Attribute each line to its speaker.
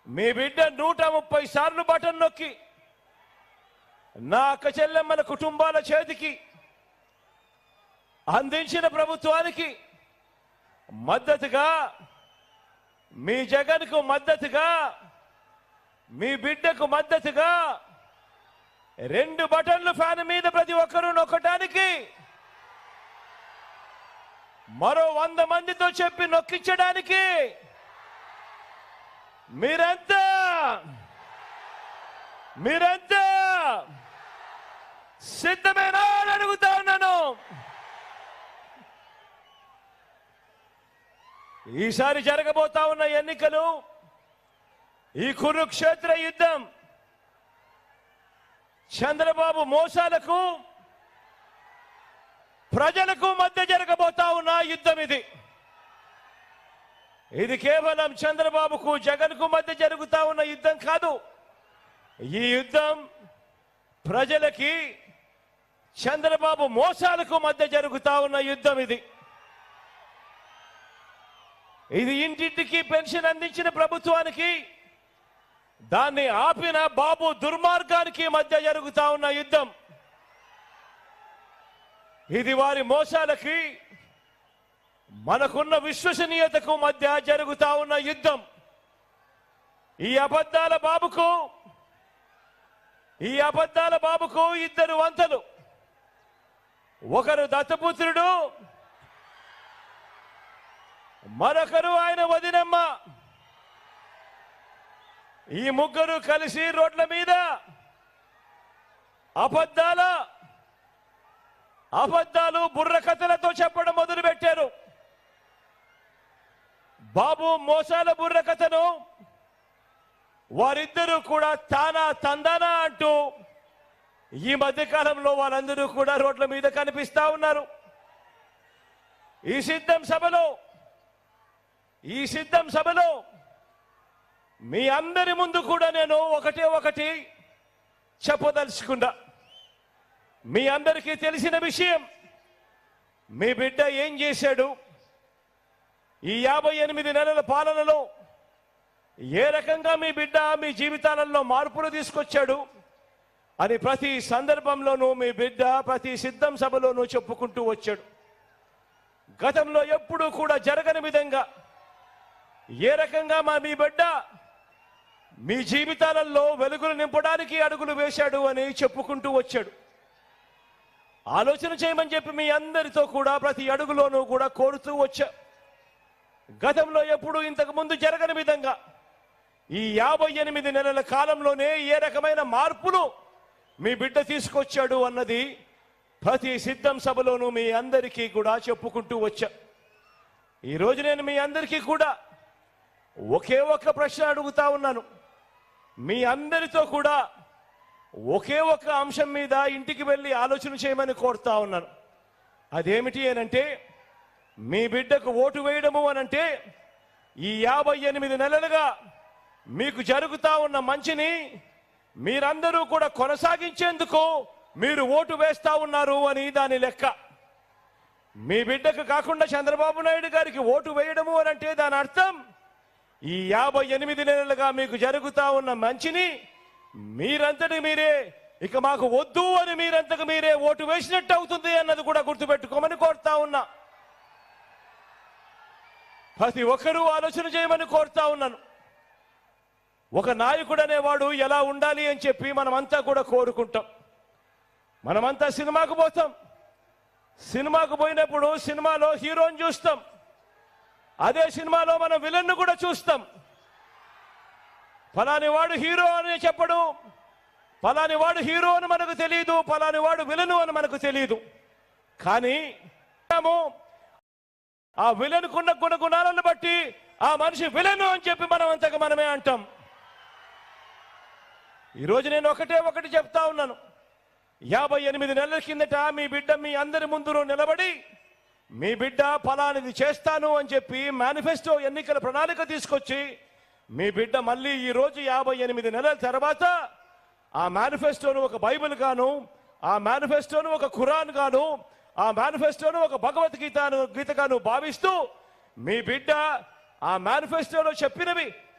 Speaker 1: మీ బిడ్డ 130 సార్లు బటన్ నొక్కి నా అక్క చెల్లెమ్మల కుటుంబాల చేతికి అందించిన ప్రభుత్వానికి మద్దతుగా, మీ జగన్కు మద్దతుగా, మీ బిడ్డకు మద్దతుగా 2 బటన్లు ఫ్యాన్ మీద ప్రతి ఒక్కరూ నొక్కడానికి మరో 100 మందితో చెప్పి నొక్కించడానికి మీరంతా సిద్ధమేనా అని అడుగుతా ఉన్నాను. ఈసారి జరగబోతా ఉన్న ఎన్నికలు, ఈ కురుక్షేత్ర యుద్ధం చంద్రబాబు మోసాలకు ప్రజలకు మధ్య జరగబోతా ఉన్న యుద్ధం ఇది కేవలం చంద్రబాబుకు జగన్కు మధ్య జరుగుతా ఉన్న యుద్ధం కాదు. ఈ యుద్ధం ప్రజలకి చంద్రబాబు మోసాలకు మధ్య జరుగుతా ఉన్న యుద్ధం ఇది ఇంటింటికి పెన్షన్ అందించిన ప్రభుత్వానికి, దాన్ని ఆపిన బాబు దుర్మార్గానికి మధ్య జరుగుతా ఉన్న యుద్ధం. ఇది వారి మోసాలకి మనకున్న విశ్వసనీయతకు మధ్య జరుగుతా ఉన్న యుద్ధం. ఈ అబద్ధాల బాబుకు 2 వంతలు. ఒకరు దత్తపుత్రుడు, మరొకరు ఆయన వదినమ్మ. ఈ ముగ్గురు కలిసి రోడ్ల మీద అబద్ధాలు బుర్రకథలతో చెప్పడం మొదలుపెట్టారు. బాబు మోసాల బుర్రకథను వారిద్దరూ కూడా తానా తందానా అంటూ ఈ మధ్యకాలంలో వాళ్ళందరూ కూడా రోడ్ల మీద కనిపిస్తా ఉన్నారు. ఈ సిద్ధం సభలో మీ అందరి ముందు కూడా నేను ఒకటి చెప్పదలుచుకున్నా. మీ అందరికీ తెలిసిన విషయం, మీ బిడ్డ ఏం చేశాడు, ఈ 58 నెలల పాలనలో ఏ రకంగా మీ బిడ్డ మీ జీవితాలలో మార్పులు తీసుకొచ్చాడు అని ప్రతి సందర్భంలోనూ మీ బిడ్డ ప్రతి సిద్ధం సభలోనూ చెప్పుకుంటూ వచ్చాడు. గతంలో ఎప్పుడూ కూడా జరగని విధంగా ఏ రకంగా మీ బిడ్డ మీ జీవితాలలో వెలుగులు నింపడానికి అడుగులు వేశాడు అని చెప్పుకుంటూ వచ్చాడు. ఆలోచన చేయమని చెప్పి మీ అందరితో కూడా ప్రతి అడుగులోనూ కూడా కోరుతూ వచ్చా. గతంలో ఎప్పుడు ఇంతకు ముందు జరగని విధంగా ఈ 58 నెలల కాలంలోనే ఏ రకమైన మార్పులు మీ బిడ్డ తీసుకొచ్చాడు అన్నది ప్రతి సిద్ధం సభలోనూ మీ అందరికీ కూడా చెప్పుకుంటూ వచ్చా. ఈరోజు నేను మీ అందరికీ కూడా ఒకే ఒక్క ప్రశ్న అడుగుతా ఉన్నాను. మీ అందరితో కూడా ఒకే ఒక్క అంశం మీద ఇంటికి వెళ్ళి ఆలోచన చేయమని కోరుతా ఉన్నాను. అదేమిటి అనంటే, మీ బిడ్డకు ఓటు వేయడము అనంటే ఈ 58 నెలలుగా మీకు జరుగుతా ఉన్న మంచిని మీరందరూ కూడా కొనసాగించేందుకు మీరు ఓటు వేస్తా ఉన్నారు అని దాని లెక్క. మీ బిడ్డకు కాకుండా చంద్రబాబు నాయుడు గారికి ఓటు వేయడము అనంటే దాని అర్థం ఈ 58 నెలలుగా మీకు జరుగుతా ఉన్న మంచిని మీరంతటి మీరే ఇక మాకు వద్దు అని మీరంతకు మీరే ఓటు వేసినట్టు అవుతుంది అన్నది కూడా గుర్తుపెట్టుకోమని కోరుతా ఉన్నా. ప్రతి ఒక్కరూ ఆలోచన చేయమని కోరుతా ఉన్నాను. ఒక నాయకుడు అనేవాడు ఎలా ఉండాలి అని చెప్పి మనమంతా కూడా కోరుకుంటాం. మనమంతా సినిమాకు పోతాం. సినిమాకు పోయినప్పుడు సినిమాలో హీరోని చూస్తాం. అదే సినిమాలో మనం విలన్ను కూడా చూస్తాం. ఫలాని వాడు హీరో అని చెప్పడు, ఫలాని వాడు హీరో అని మనకు తెలియదు, ఫలాని వాడు విలను అని మనకు తెలియదు. కానీ ఆ విలనుకున్న గుణగుణాలను బట్టి ఆ మనిషి విలను అని చెప్పి మనం అంతగా మనమే అంటాం. ఈరోజు నేను ఒకటి చెప్తా ఉన్నాను. 58 నెలల కిందట మీ బిడ్డ మీ అందరి ముందు నిలబడి మీ బిడ్డ ఫలానిది చేస్తాను అని చెప్పి మేనిఫెస్టో ఎన్నికల ప్రణాళిక తీసుకొచ్చి మీ బిడ్డ మళ్ళీ ఈ రోజు 58 నెలల తర్వాత ఆ మేనిఫెస్టోను ఒక బైబిల్ గాను, ఆ మేనిఫెస్టోను ఒక ఖురాన్ గాను, ఆ మేనిఫెస్టోను ఒక భగవద్గీతగాను భావిస్తూ మీ బిడ్డ ఆ మేనిఫెస్టోలో చెప్పినవి